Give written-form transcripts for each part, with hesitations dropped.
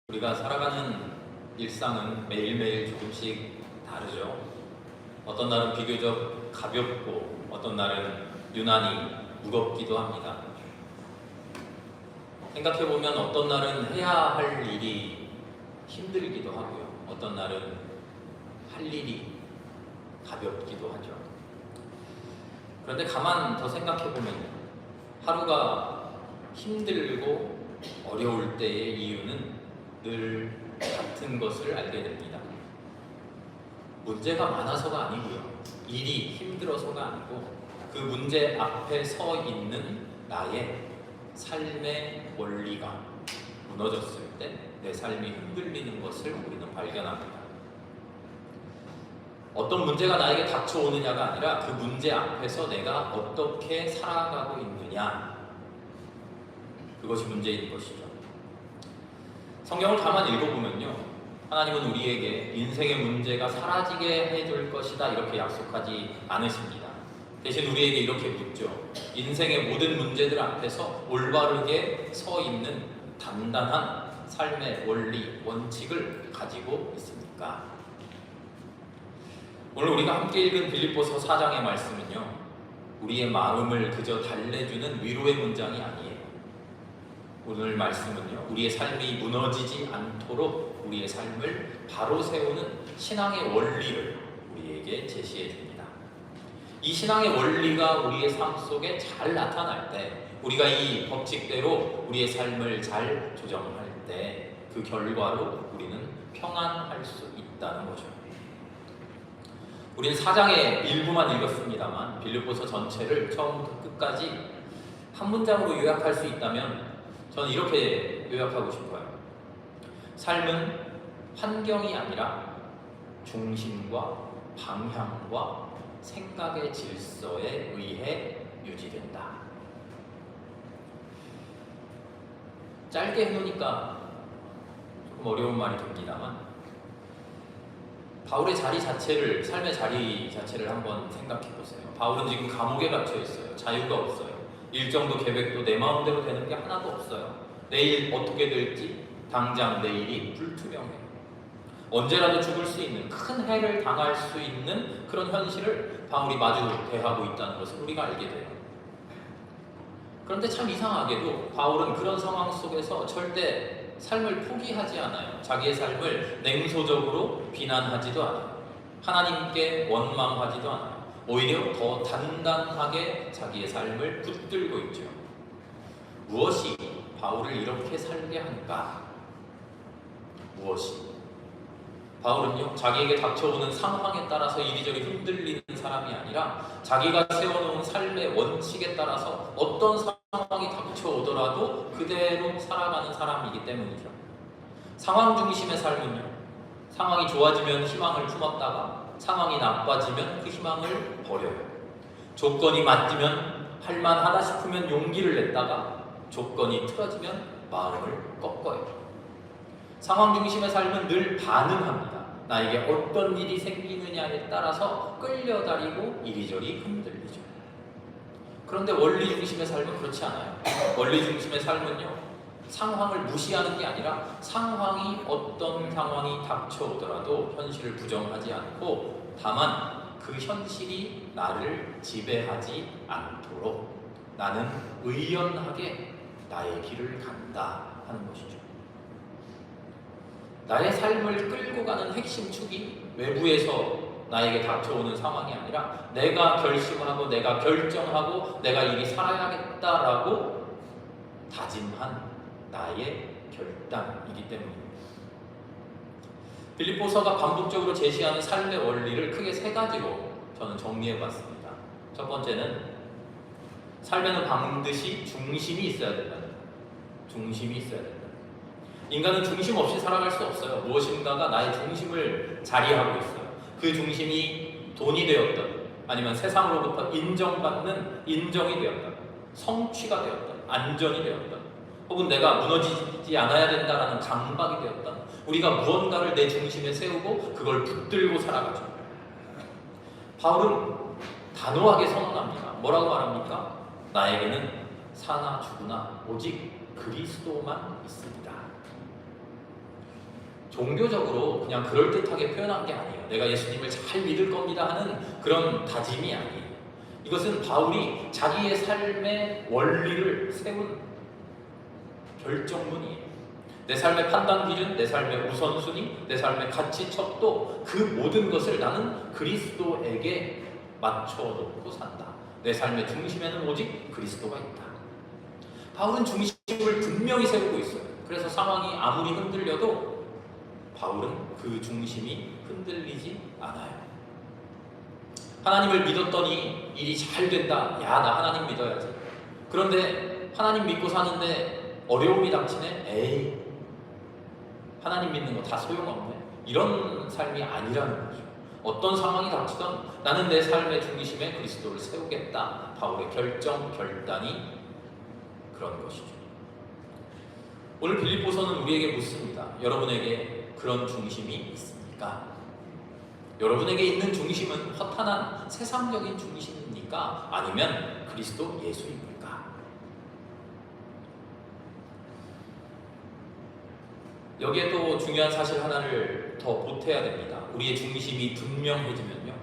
우리가 살아가는 일상은 매일매일 조금씩 다르죠. 어떤 날은 비교적 가볍고 어떤 날은 유난히 무겁기도 합니다. 생각해보면 어떤 날은 해야 할 일이 힘들기도 하고요. 어떤 날은 할 일이 가볍기도 하죠. 그런데 가만 더 생각해보면 하루가 힘들고 어려울 때의 이유는 늘 같은 것을 알게 됩니다. 문제가 많아서가 아니고요. 일이 힘들어서가 아니고 그 문제 앞에 서 있는 나의 삶의 원리가 무너졌을 때 내 삶이 흔들리는 것을 우리는 발견합니다. 어떤 문제가 나에게 닥쳐오느냐가 아니라 그 문제 앞에서 내가 어떻게 살아가고 있느냐, 그것이 문제인 것이죠. 성경을 가만히 읽어보면요, 하나님은 우리에게 인생의 문제가 사라지게 해줄 것이다 이렇게 약속하지 않으십니다. 대신 우리에게 이렇게 묻죠. 인생의 모든 문제들 앞에서 올바르게 서 있는 단단한 삶의 원리, 원칙을 가지고 있습니까? 오늘 우리가 함께 읽은 빌립보서 4장의 말씀은요, 우리의 마음을 그저 달래주는 위로의 문장이 아니에요. 오늘 말씀은요, 우리의 삶이 무너지지 않도록 우리의 삶을 바로 세우는 신앙의 원리를 우리에게 제시해 줍니다. 이 신앙의 원리가 우리의 삶 속에 잘 나타날 때, 우리가 이 법칙대로 우리의 삶을 잘 조정할 때 그 결과로 우리는 평안할 수 있다는 거죠. 우리는 4장의 일부만 읽었습니다만 빌립보서 전체를 처음부터 끝까지 한 문장으로 요약할 수 있다면 저는 이렇게 요약하고 싶어요. 삶은 환경이 아니라 중심과 방향과 생각의 질서에 의해 유지된다. 짧게 해놓으니까 조금 어려운 말이 됩니다만, 바울의 자리 자체를, 삶의 자리 자체를 한번 생각해 보세요. 바울은 지금 감옥에 갇혀 있어요. 자유가 없어요. 일정도 계획도 내 마음대로 되는 게 하나도 없어요. 내일 어떻게 될지 당장 내일이 불투명해요. 언제라도 죽을 수 있는, 큰 해를 당할 수 있는 그런 현실을 바울이 마주 대하고 있다는 것을 우리가 알게 돼요. 그런데 참 이상하게도 바울은 그런 상황 속에서 절대 삶을 포기하지 않아요. 자기의 삶을 냉소적으로 비난하지도 않아요. 하나님께 원망하지도 않아요. 오히려 더 단단하게 자기의 삶을 붙들고 있죠. 무엇이 바울을 이렇게 살게 하는가? 무엇이? 바울은요, 자기에게 닥쳐오는 상황에 따라서 이리저리 흔들리는 사람이 아니라 자기가 세워놓은 삶의 원칙에 따라서 어떤 상황이 닥쳐오더라도 그대로 살아가는 사람이기 때문이죠. 상황 중심의 삶은요, 상황이 좋아지면 희망을 품었다가 상황이 나빠지면 그 희망을 버려요. 조건이 맞으면 할만하다 싶으면 용기를 냈다가 조건이 틀어지면 마음을 꺾어요. 상황 중심의 삶은 늘 반응합니다. 나에게 어떤 일이 생기느냐에 따라서 끌려다니고 이리저리 흔들리죠. 그런데 원리 중심의 삶은 그렇지 않아요. 원리 중심의 삶은요, 상황을 무시하는 게 아니라 상황이 어떤 상황이 닥쳐오더라도 현실을 부정하지 않고 다만 그 현실이 나를 지배하지 않도록 나는 의연하게 나의 길을 간다 하는 것이죠. 나의 삶을 끌고 가는 핵심 축이 외부에서 나에게 닥쳐오는 상황이 아니라 내가 결심하고 내가 결정하고 내가 이리 살아야겠다라고 다짐한 나의 결단이기 때문입니다. 빌립보서가 반복적으로 제시하는 삶의 원리를 크게 세 가지로 저는 정리해봤습니다. 첫 번째는 삶에는 반드시 중심이 있어야 된다. 중심이 있어야 된다. 인간은 중심 없이 살아갈 수 없어요. 무엇인가가 나의 중심을 자리하고 있어요. 그 중심이 돈이 되었던, 아니면 세상으로부터 인정받는 인정이 되었던, 성취가 되었던, 안전이 되었던, 혹은 내가 무너지지 않아야 된다라는 강박이 되었던, 우리가 무언가를 내 중심에 세우고 그걸 붙들고 살아가죠. 바울은 단호하게 선언합니다. 뭐라고 말합니까? 나에게는 사나 죽으나 오직 그리스도만 있습니다. 종교적으로 그냥 그럴듯하게 표현한 게 아니에요. 내가 예수님을 잘 믿을 겁니다 하는 그런 다짐이 아니에요. 이것은 바울이 자기의 삶의 원리를 세운 결정문이에요. 내 삶의 판단 기준, 내 삶의 우선순위, 내 삶의 가치 척도 그 모든 것을 나는 그리스도에게 맞춰놓고 산다. 내 삶의 중심에는 오직 그리스도가 있다. 바울은 중심을 분명히 세우고 있어요. 그래서 상황이 아무리 흔들려도 바울은 그 중심이 흔들리지 않아요. 하나님을 믿었더니 일이 잘 된다. 야, 나 하나님 믿어야지. 그런데 하나님 믿고 사는데 어려움이 닥치네. 에이, 하나님 믿는 거 다 소용없네. 이런 삶이 아니라는 거죠. 어떤 상황이 닥치던 나는 내 삶의 중심에 그리스도를 세우겠다. 바울의 결단이 그런 것이죠. 오늘 빌립보서는 우리에게 묻습니다. 여러분에게 그런 중심이 있습니까? 여러분에게 있는 중심은 허탄한 세상적인 중심입니까? 아니면 그리스도 예수입니까? 여기에 또 중요한 사실 하나를 더 보태야 됩니다. 우리의 중심이 분명해지면요,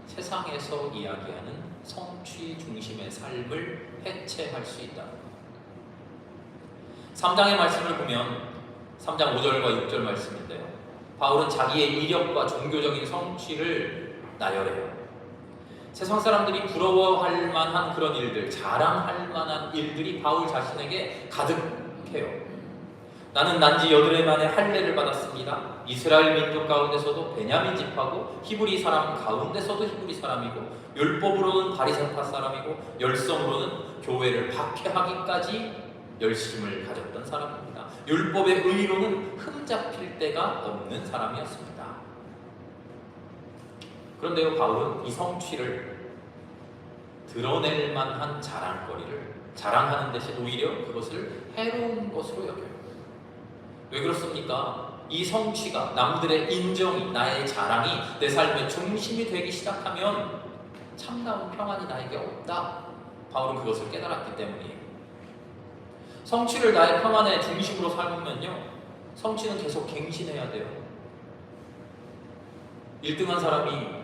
세상에서 이야기하는 성취 중심의 삶을 해체할 수 있다는 것. 3장의 말씀을 보면 3장 5절과 6절 말씀인데요, 바울은 자기의 이력과 종교적인 성취를 나열해요. 세상 사람들이 부러워할 만한 그런 일들, 자랑할 만한 일들이 바울 자신에게 가득해요. 나는 난지 8해 만에 할례를 받았습니다. 이스라엘 민족 가운데서도 베냐민 집하고 히브리 사람 가운데서도 히브리 사람이고, 율법으로는 바리새파 사람이고, 열성으로는 교회를 박해하기까지 열심을 가졌던 사람입니다. 율법의 의로는 흠잡힐 데가 없는 사람이었습니다. 그런데요, 바울은 이 성취를 드러낼 만한 자랑거리를 자랑하는 대신 오히려 그것을 해로운 것으로 여겨요. 왜 그렇습니까? 이 성취가, 남들의 인정이, 나의 자랑이 내 삶의 중심이 되기 시작하면 참다운 평안이 나에게 없다. 바울은 그것을 깨달았기 때문이에요. 성취를 나의 평안의 중심으로 삼으면요, 성취는 계속 갱신해야 돼요. 1등한 사람이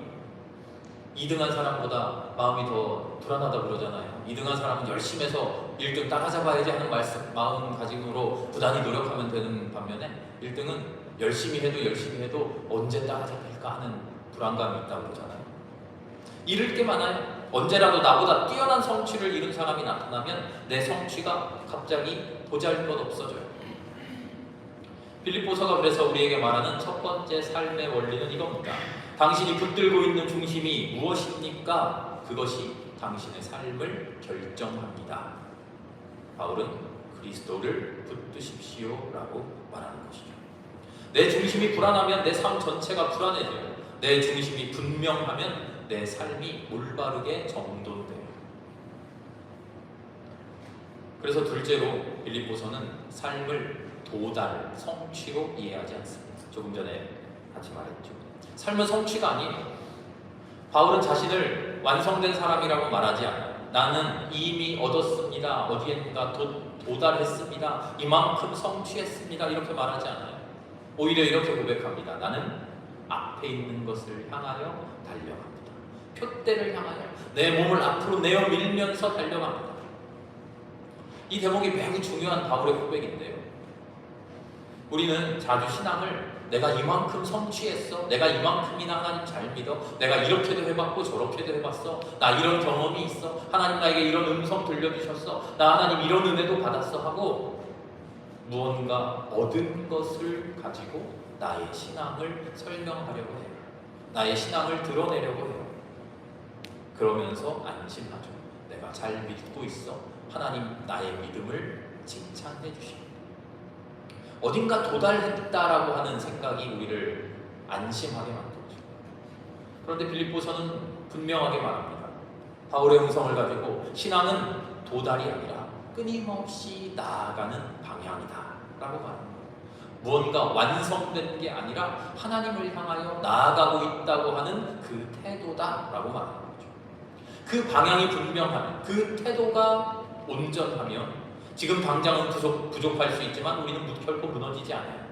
2등한 사람보다 마음이 더 불안하다고 그러잖아요. 2등한 사람은 열심히 해서 1등 따라잡아야지 하는 마음가짐으로 부단히 노력하면 되는 반면에, 1등은 열심히 해도 언제 따라잡힐까 하는 불안감이 있다고 그러잖아요. 잃을 게 많아요. 언제라도 나보다 뛰어난 성취를 이룬 사람이 나타나면 내 성취가 갑자기 보잘것없어져요. 빌립보서가 그래서 우리에게 말하는 첫 번째 삶의 원리는 이겁니다. 당신이 붙들고 있는 중심이 무엇입니까? 그것이 당신의 삶을 결정합니다. 바울은 그리스도를 붙드십시오 라고 말하는 것이죠. 내 중심이 불안하면 내 삶 전체가 불안해져요. 내 중심이 분명하면 내 삶이 올바르게 정돈돼요. 그래서 둘째로 빌립보서는 삶을 도달, 성취로 이해하지 않습니다. 조금 전에 같이 말했죠. 삶은 성취가 아니에요. 바울은 자신을 완성된 사람이라고 말하지 않아요. 나는 이미 얻었습니다. 어디엔가 도달했습니다. 이만큼 성취했습니다. 이렇게 말하지 않아요. 오히려 이렇게 고백합니다. 나는 앞에 있는 것을 향하여 달려갑니다. 표대를 향하여 내 몸을 앞으로 내어 밀면서 달려갑니다. 이 대목이 매우 중요한 바울의 고백인데요, 우리는 자주 신앙을 내가 이만큼 성취했어, 내가 이만큼이나 하나님 잘 믿어, 내가 이렇게도 해봤고 저렇게도 해봤어, 나 이런 경험이 있어, 하나님 나에게 이런 음성 들려주셨어, 나 하나님 이런 은혜도 받았어 하고 무언가 얻은 것을 가지고 나의 신앙을 설명하려고 해요. 나의 신앙을 드러내려고 해요. 그러면서 안심하죠. 내가 잘 믿고 있어. 하나님 나의 믿음을 칭찬해 주십니다. 어딘가 도달했다라고 하는 생각이 우리를 안심하게 만들죠. 그런데 빌립보서는 분명하게 말합니다. 바울의 음성을 가지고 신앙은 도달이 아니라 끊임없이 나아가는 방향이다 라고 말합니다. 무언가 완성된 게 아니라 하나님을 향하여 나아가고 있다고 하는 그 태도다 라고 말하는 거죠. 그 방향이 분명하면, 그 태도가 온전하면 지금 당장은 부족할 수 있지만 우리는 결코 무너지지 않아요.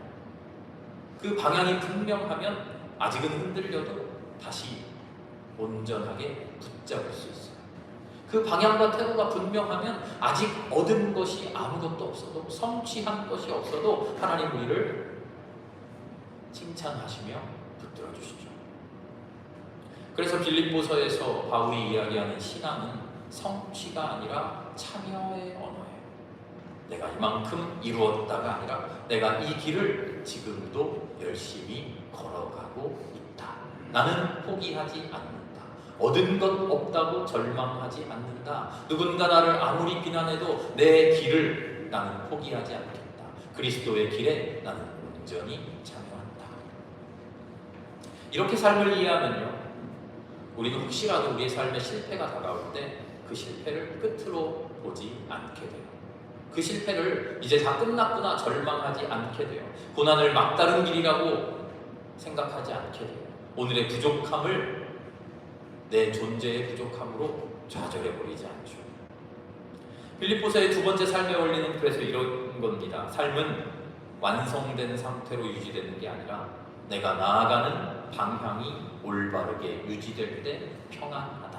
그 방향이 분명하면 아직은 흔들려도 다시 온전하게 붙잡을 수 있어요. 그 방향과 태도가 분명하면 아직 얻은 것이 아무것도 없어도, 성취한 것이 없어도 하나님 우리를 칭찬하시며 붙들어 주시죠. 그래서 빌립보서에서 바울이 이야기하는 신앙은 성취가 아니라 참여의 언어예요. 내가 이만큼 이루었다가 아니라 내가 이 길을 지금도 열심히 걸어가고 있다. 나는 포기하지 않는다. 얻은 것 없다고 절망하지 않는다. 누군가 나를 아무리 비난해도 내 길을 나는 포기하지 않겠다. 그리스도의 길에 나는 온전히 참여한다. 이렇게 삶을 이해하면요, 우리는 혹시라도 우리의 삶에 실패가 다가올 때 그 실패를 끝으로 보지 않게 돼요. 그 실패를 이제 다 끝났구나 절망하지 않게 돼요. 고난을 막다른 길이라고 생각하지 않게 돼요. 오늘의 부족함을 내 존재의 부족함으로 좌절해버리지 않죠. 빌립보서의 두 번째 삶의 원리는 그래서 이런 겁니다. 삶은 완성된 상태로 유지되는 게 아니라 내가 나아가는 방향이 올바르게 유지될 때 평안하다.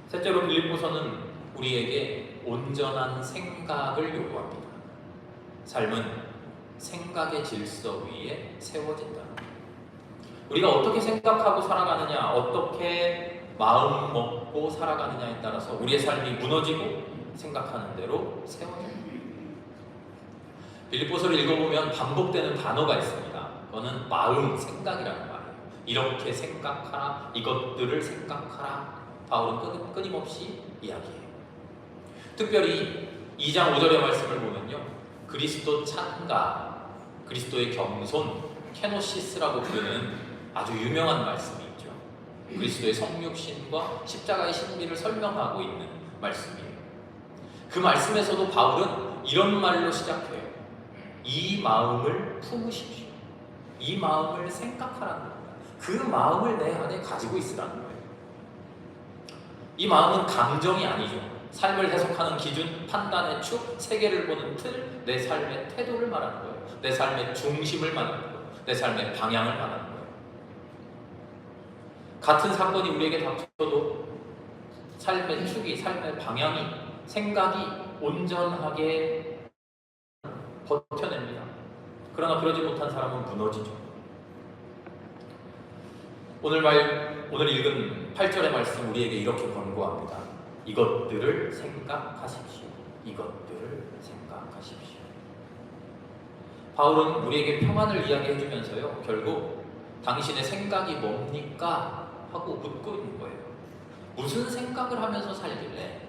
셋째로 빌립보서는 우리에게 온전한 생각을 요구합니다. 삶은 생각의 질서 위에 세워진다. 우리가 어떻게 생각하고 살아가느냐, 어떻게 마음 먹고 살아가느냐에 따라서 우리의 삶이 무너지고 생각하는 대로 세워집니다. 빌립보서를 읽어보면 반복되는 단어가 있습니다. 그거는 마음, 생각이라는 말이에요. 이렇게 생각하라, 이것들을 생각하라. 바울은 끊임없이 이야기해요. 특별히 2장 5절의 말씀을 보면요, 그리스도 찬가, 그리스도의 겸손, 케노시스라고 부르는 아주 유명한 말씀이 있죠. 그리스도의 성육신과 십자가의 신비를 설명하고 있는 말씀이에요. 그 말씀에서도 바울은 이런 말로 시작해요. 이 마음을 품으십시오. 이 마음을 생각하라는 겁니다. 그 마음을 내 안에 가지고 있으라는 거예요. 이 마음은 감정이 아니죠. 삶을 해석하는 기준, 판단의 축, 세계를 보는 틀, 내 삶의 태도를 말하는 거예요. 내 삶의 중심을 말하는 거예요. 내 삶의 방향을 말하는 거예요. 같은 사건이 우리에게 닥쳐도 삶의 축이, 삶의 방향이, 생각이 온전하게 버텨냅니다. 그러나 그러지 못한 사람은 무너지죠. 오늘 읽은 8절의 말씀 우리에게 이렇게 권고합니다. 이것들을 생각하십시오. 이것들을 생각하십시오. 바울은 우리에게 평안을 이야기해주면서요, 결국 당신의 생각이 뭡니까? 하고 묻고 있는 거예요. 무슨 생각을 하면서 살길래?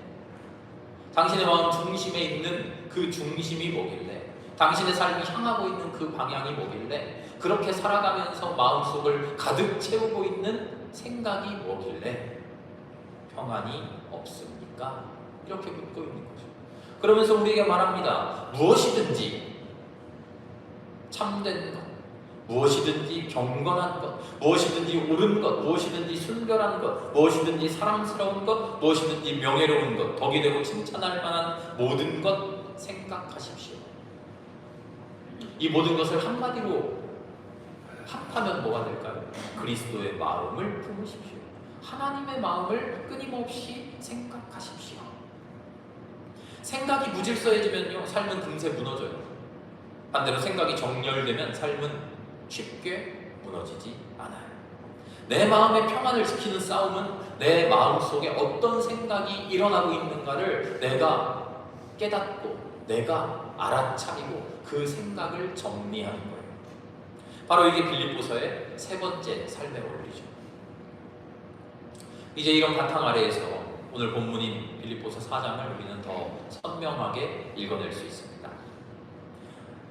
당신의 마음 중심에 있는 그 중심이 뭐길래? 당신의 삶이 향하고 있는 그 방향이 뭐길래? 그렇게 살아가면서 마음속을 가득 채우고 있는 생각이 뭐길래 평안이 없습니까? 이렇게 묻고 있는 거죠. 그러면서 우리에게 말합니다. 무엇이든지 참된 것, 무엇이든지 경건한 것, 무엇이든지 옳은 것, 무엇이든지 순결한 것, 무엇이든지 사랑스러운 것, 무엇이든지 명예로운 것, 덕이 되고 칭찬할 만한 모든 것 생각하십시오. 이 모든 것을 한마디로 합하면 뭐가 될까요? 그리스도의 마음을 품으십시오. 하나님의 마음을 끊임없이 생각하십시오. 생각이 무질서해지면요, 삶은 금세 무너져요. 반대로 생각이 정렬되면 삶은 쉽게 무너지지 않아요. 내 마음의 평안을 지키는 싸움은 내 마음속에 어떤 생각이 일어나고 있는가를 내가 깨닫고 내가 알아차리고 그 생각을 정리하는 거예요. 바로 이게 빌립보서의 세 번째 삶의 원리죠. 이제 이런 바탕 아래에서 오늘 본문인 빌립보서 4장을 우리는 더 선명하게 읽어낼 수 있습니다.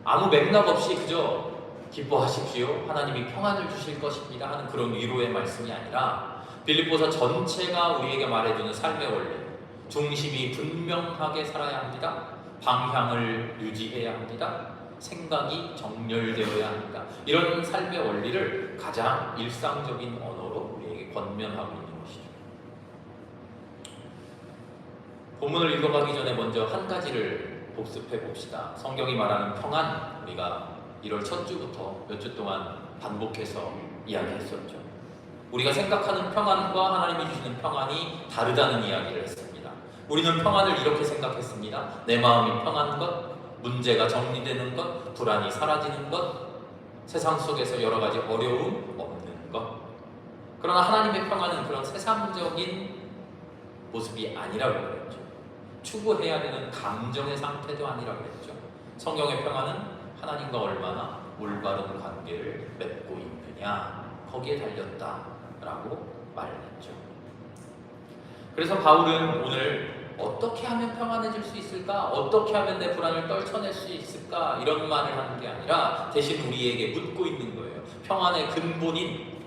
아무 맥락 없이 그저 기뻐하십시오, 하나님이 평안을 주실 것입니다 하는 그런 위로의 말씀이 아니라 빌립보서 전체가 우리에게 말해주는 삶의 원리, 중심이 분명하게 살아야 합니다. 방향을 유지해야 합니다. 생각이 정렬되어야 합니다. 이런 삶의 원리를 가장 일상적인 언어로 우리에게 권면하고 있는 것이죠. 본문을 읽어가기 전에 먼저 한 가지를 복습해 봅시다. 성경이 말하는 평안, 우리가 1월 첫 주부터 몇 주 동안 반복해서 이야기했었죠. 우리가 생각하는 평안과 하나님이 주시는 평안이 다르다는 이야기를 했습니다. 우리는 평안을 이렇게 생각했습니다. 내 마음이 평안한 것, 문제가 정리되는 것, 불안이 사라지는 것, 세상 속에서 여러 가지 어려움 없는 것. 그러나 하나님의 평안은 그런 세상적인 모습이 아니라고 그랬죠. 추구해야 되는 감정의 상태도 아니라고 그랬죠. 성경의 평안은 하나님과 얼마나 올바른 관계를 맺고 있느냐, 거기에 달렸다라고 말했죠. 그래서 바울은 오늘 어떻게 하면 평안해질 수 있을까? 어떻게 하면 내 불안을 떨쳐낼 수 있을까? 이런 말을 하는 게 아니라 대신 우리에게 묻고 있는 거예요. 평안의 근본인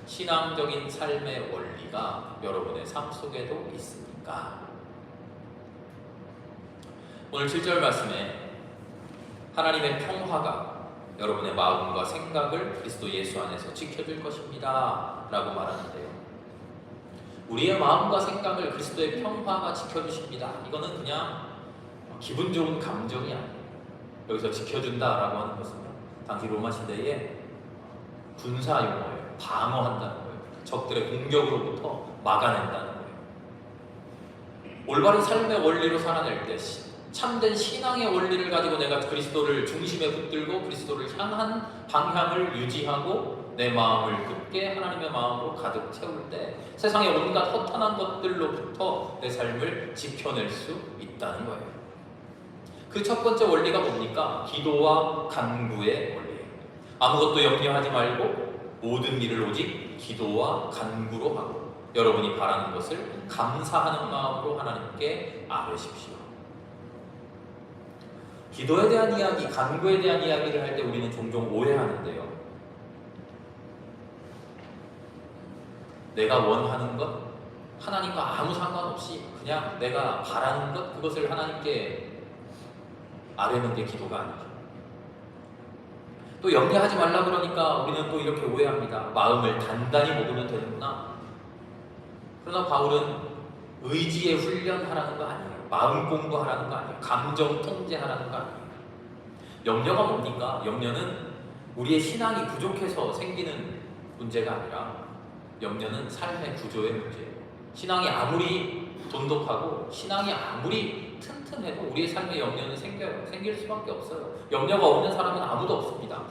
신앙적인 삶의 원리가 여러분의 삶 속에도 있습니까? 오늘 7절 말씀에 하나님의 평화가 여러분의 마음과 생각을 그리스도 예수 안에서 지켜줄 것입니다 라고 말하는데요, 우리의 마음과 생각을 그리스도의 평화가 지켜주십니다. 이거는 그냥 기분 좋은 감정이 아니에요. 여기서 지켜준다라고 하는 것은요, 당시 로마 시대에 군사 용어예요. 방어한다는 거예요. 적들의 공격으로부터 막아낸다는 거예요. 올바른 삶의 원리로 살아낼 때 참된 신앙의 원리를 가지고 내가 그리스도를 중심에 붙들고 그리스도를 향한 방향을 유지하고 내 마음을 굳게 하나님의 마음으로 가득 채울 때 세상의 온갖 허탄한 것들로부터 내 삶을 지켜낼 수 있다는 거예요. 그 첫 번째 원리가 뭡니까? 기도와 간구의 원리예요. 아무것도 염려하지 말고 모든 일을 오직 기도와 간구로 하고 여러분이 바라는 것을 감사하는 마음으로 하나님께 아뢰십시오. 기도에 대한 이야기, 간구에 대한 이야기를 할 때 우리는 종종 오해하는데요, 내가 원하는 것, 하나님과 아무 상관없이 그냥 내가 바라는 것, 그것을 하나님께 아뢰는 게 기도가 아니죠. 또 염려하지 말라 그러니까 우리는 또 이렇게 오해합니다. 마음을 단단히 먹으면 되는구나. 그러나 바울은 의지의 훈련하라는 거 아니에요. 마음 공부하라는 거 아니에요. 감정 통제하라는 거 아니에요. 염려가 뭡니까? 염려는 우리의 신앙이 부족해서 생기는 문제가 아니라 염려는 삶의 구조의 문제예요. 신앙이 아무리 돈독하고 신앙이 아무리 튼튼해도 우리의 삶에 염려는 생길 수밖에 없어요. 염려가 없는 사람은 아무도 없습니다.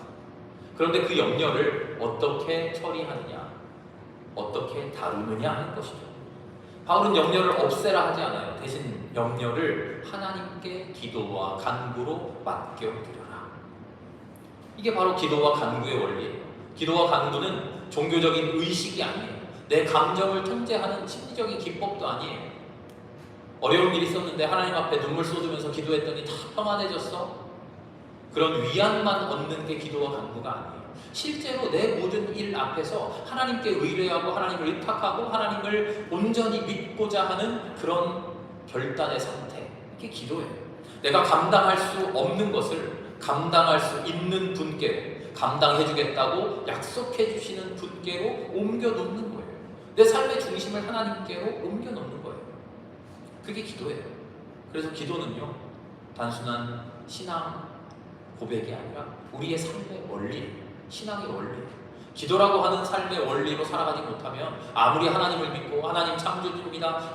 그런데 그 염려를 어떻게 처리하느냐, 어떻게 다루느냐 하는 것이죠. 바울은 염려를 없애라 하지 않아요. 대신 염려를 하나님께 기도와 간구로 맡겨드려라. 이게 바로 기도와 간구의 원리예요. 기도와 간구는 종교적인 의식이 아니에요. 내 감정을 통제하는 심리적인 기법도 아니에요. 어려운 일이 있었는데 하나님 앞에 눈물 쏟으면서 기도했더니 다 평안해졌어? 그런 위안만 얻는 게 기도와 간구가 아니에요. 실제로 내 모든 일 앞에서 하나님께 의뢰하고 하나님을 의탁하고 하나님을 온전히 믿고자 하는 그런 결단의 상태, 이게 기도예요. 내가 감당할 수 없는 것을 감당할 수 있는 분께로, 감당해주겠다고 약속해 주시는 분께로 옮겨놓는 거예요. 내 삶의 중심을 하나님께로 옮겨놓는 거예요. 그게 기도예요. 그래서 기도는요, 단순한 신앙 고백이 아니라 우리의 삶의 원리, 신앙의 원리. 기도라고 하는 삶의 원리로 살아가지 못하면 아무리 하나님을 믿고 하나님 창조주입니다,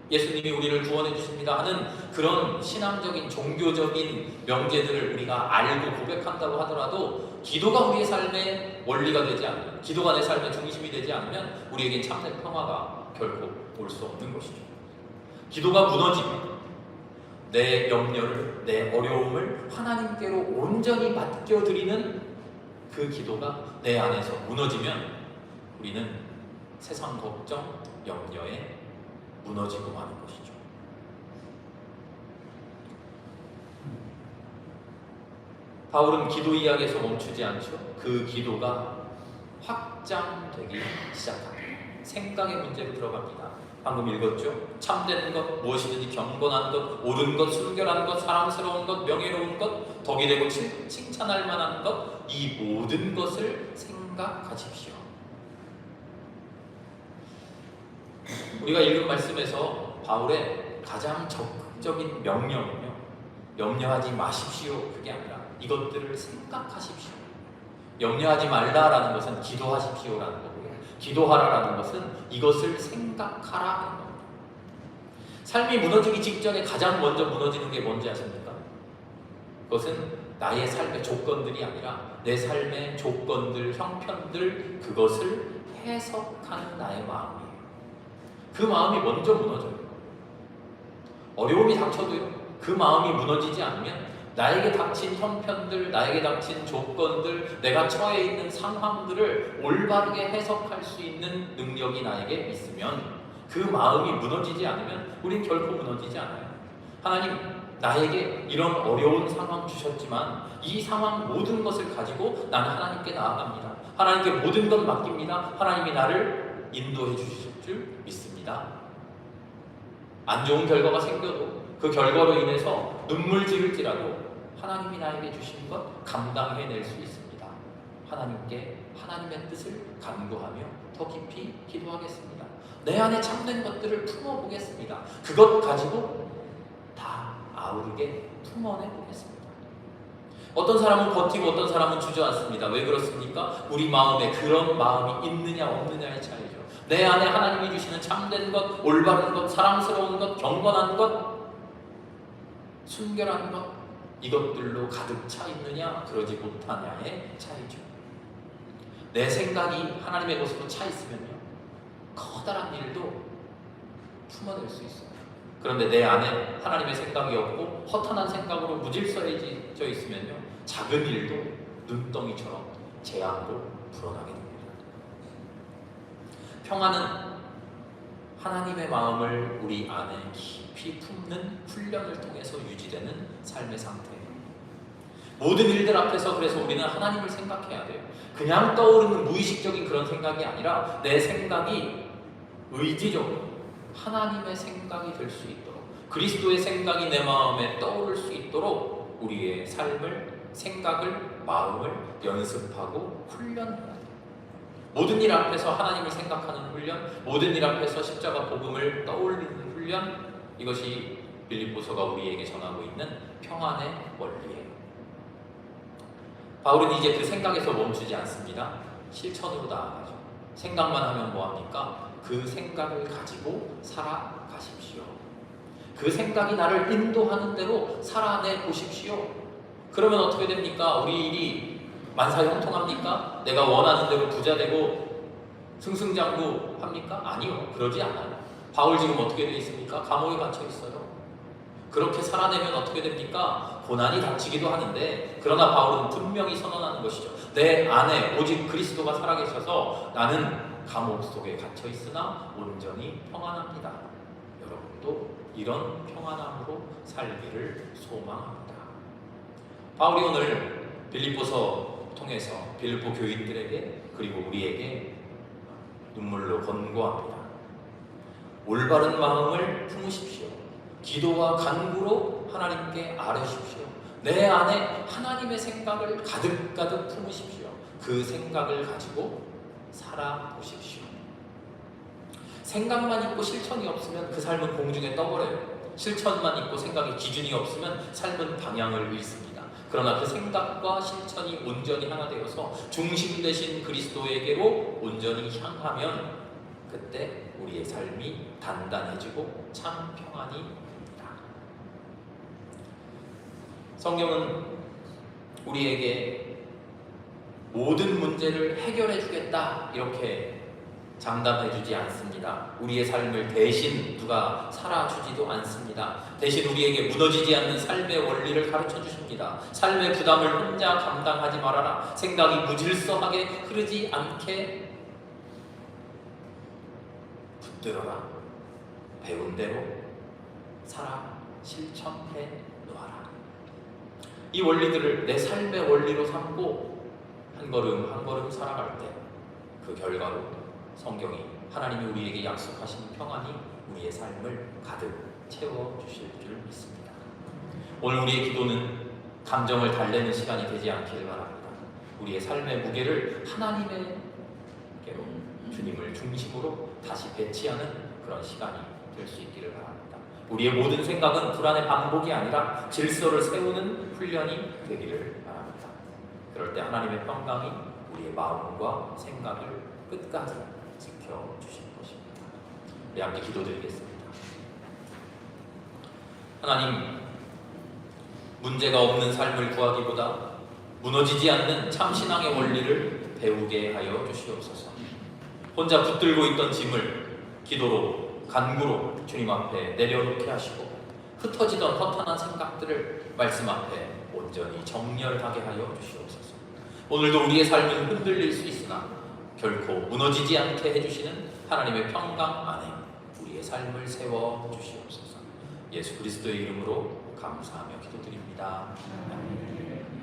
예수님이 우리를 구원해 주십니다 하는 그런 신앙적인 종교적인 명제들을 우리가 알고 고백한다고 하더라도 기도가 우리의 삶의 원리가 되지 않으면, 기도가 내 삶의 중심이 되지 않으면 우리에겐 참된 평화가 결코 올 수 없는 것이죠. 기도가 무너지면 내 염려를, 내 어려움을 하나님께로 온전히 맡겨드리는 그 기도가 내 안에서 무너지면 우리는 세상 걱정, 염려에 무너지고 마는 것이죠. 바울은 기도 이야기에서 멈추지 않죠. 그 기도가 확장되기 시작합니다. 생각의 문제로 들어갑니다. 방금 읽었죠? 참된 것, 무엇이든지 경건한 것, 옳은 것, 순결한 것, 사랑스러운 것, 명예로운 것, 덕이 되고 칭찬할 만한 것, 이 모든 것을 생각하십시오. 우리가 읽은 말씀에서 바울의 가장 적극적인 명령은요, 염려하지 마십시오. 그게 아니라 이것들을 생각하십시오. 염려하지 말라라는 것은 기도하십시오라는 거고요. 기도하라라는 것은 이것을 생각하라는 겁니다. 삶이 무너지기 직전에 가장 먼저 무너지는 게 뭔지 아십니까? 그것은 나의 삶의 조건들이 아니라 내 삶의 조건들, 형편들, 그것을 해석하는 나의 마음이에요. 그 마음이 먼저 무너져요. 어려움이 닥쳐도요, 그 마음이 무너지지 않으면 나에게 닥친 형편들, 나에게 닥친 조건들, 내가 처해 있는 상황들을 올바르게 해석할 수 있는 능력이 나에게 있으면 그 마음이 무너지지 않으면 우린 결코 무너지지 않아요. 하나님, 나에게 이런 어려운 상황 주셨지만 이 상황 모든 것을 가지고 나는 하나님께 나아갑니다. 하나님께 모든 것 맡깁니다. 하나님이 나를 인도해 주실 줄 믿습니다. 안 좋은 결과가 생겨도 그 결과로 인해서 눈물 지를지라도 하나님이 나에게 주신 것 감당해낼 수 있습니다. 하나님께 하나님의 뜻을 간구하며 더 깊이 기도하겠습니다. 내 안에 참된 것들을 품어보겠습니다. 그것 가지고 다 아우르게 품어내보겠습니다. 어떤 사람은 버티고 어떤 사람은 주저앉습니다. 왜 그렇습니까? 우리 마음에 그런 마음이 있느냐 없느냐의 차이죠. 내 안에 하나님이 주시는 참된 것, 올바른 것, 사랑스러운 것, 경건한 것, 순결한 것, 이것들로 가득 차 있느냐 그러지 못하냐의 차이죠. 내 생각이 하나님의 것으로 차 있으면요, 커다란 일도 품어낼 수 있어요. 그런데 내 안에 하나님의 생각이 없고 허탄한 생각으로 무질서해져 있으면요, 작은 일도 눈덩이처럼 재앙으로 불어나게 됩니다. 평안은 하나님의 마음을 우리 안에 깊이 품는 훈련을 통해서 유지되는 삶의 상태예요. 모든 일들 앞에서 그래서 우리는 하나님을 생각해야 돼요. 그냥 떠오르는 무의식적인 그런 생각이 아니라 내 생각이 의지적으로 하나님의 생각이 될 수 있도록, 그리스도의 생각이 내 마음에 떠오를 수 있도록 우리의 삶을, 생각을, 마음을 연습하고 훈련해야 돼요. 모든 일 앞에서 하나님을 생각하는 훈련, 모든 일 앞에서 십자가 복음을 떠올리는 훈련, 이것이 빌립보서가 우리에게 전하고 있는 평안의 원리예요. 바울은 이제 그 생각에서 멈추지 않습니다. 실천으로 나아가죠. 생각만 하면 뭐합니까? 그 생각을 가지고 살아가십시오. 그 생각이 나를 인도하는 대로 살아내 보십시오. 그러면 어떻게 됩니까? 우리 일이 만사형통합니까? 내가 원하는 대로 부자 되고 승승장구합니까? 아니요, 그러지 않아요. 바울 지금 어떻게 되어 있습니까? 감옥에 갇혀 있어요. 그렇게 살아내면 어떻게 됩니까? 고난이 닥치기도 하는데, 그러나 바울은 분명히 선언하는 것이죠. 내 안에 오직 그리스도가 살아계셔서 나는 감옥 속에 갇혀 있으나 온전히 평안합니다. 여러분도 이런 평안함으로 살기를 소망합니다. 바울이 오늘 빌립보서 통해서 빌립보 교인들에게 그리고 우리에게 눈물로 권고합니다. 올바른 마음을 품으십시오. 기도와 간구로 하나님께 아뢰십시오. 내 안에 하나님의 생각을 가득가득 품으십시오. 그 생각을 가지고 살아보십시오. 생각만 있고 실천이 없으면 그 삶은 공중에 떠버려요. 실천만 있고 생각의 기준이 없으면 삶은 방향을 잃습니다. 그러나 그 생각과 실천이 온전히 하나 되어서 중심 되신 그리스도에게로 온전히 향하면 그때 우리의 삶이 단단해지고 참 평안이 됩니다. 성경은 우리에게 모든 문제를 해결해 주겠다 이렇게 장담해 주지 않습니다. 우리의 삶을 대신 누가 살아주지도 않습니다. 대신 우리에게 무너지지 않는 삶의 원리를 가르쳐 주십니다. 삶의 부담을 혼자 감당하지 말아라. 생각이 무질서하게 흐르지 않게 붙들어라. 배운 대로 살아 실천해 놓아라. 이 원리들을 내 삶의 원리로 삼고 한 걸음 한 걸음 살아갈 때 그 결과로 성경이 하나님이 우리에게 약속하신 평안이 우리의 삶을 가득 채워주실 줄 믿습니다. 오늘 우리의 기도는 감정을 달래는 시간이 되지 않기를 바랍니다. 우리의 삶의 무게를 하나님의께로 주님을 중심으로 다시 배치하는 그런 시간이 될 수 있기를 바랍니다. 우리의 모든 생각은 불안의 반복이 아니라 질서를 세우는 훈련이 되기를 바랍니다. 그럴 때 하나님의 평강이 우리의 마음과 생각을 끝까지 지켜주실 것입니다. 우리 함께 기도드리겠습니다. 하나님, 문제가 없는 삶을 구하기보다 무너지지 않는 참신앙의 원리를 배우게 하여 주시옵소서. 혼자 붙들고 있던 짐을 기도로 간구로 주님 앞에 내려놓게 하시고 흩어지던 허탄한 생각들을 말씀 앞에 온전히 정렬하게 하여 주시옵소서. 오늘도 우리의 삶은 흔들릴 수 있으나 결코 무너지지 않게 해주시는 하나님의 평강 안에 우리의 삶을 세워 주시옵소서. 예수 그리스도의 이름으로 감사하며 기도드립니다. 아멘.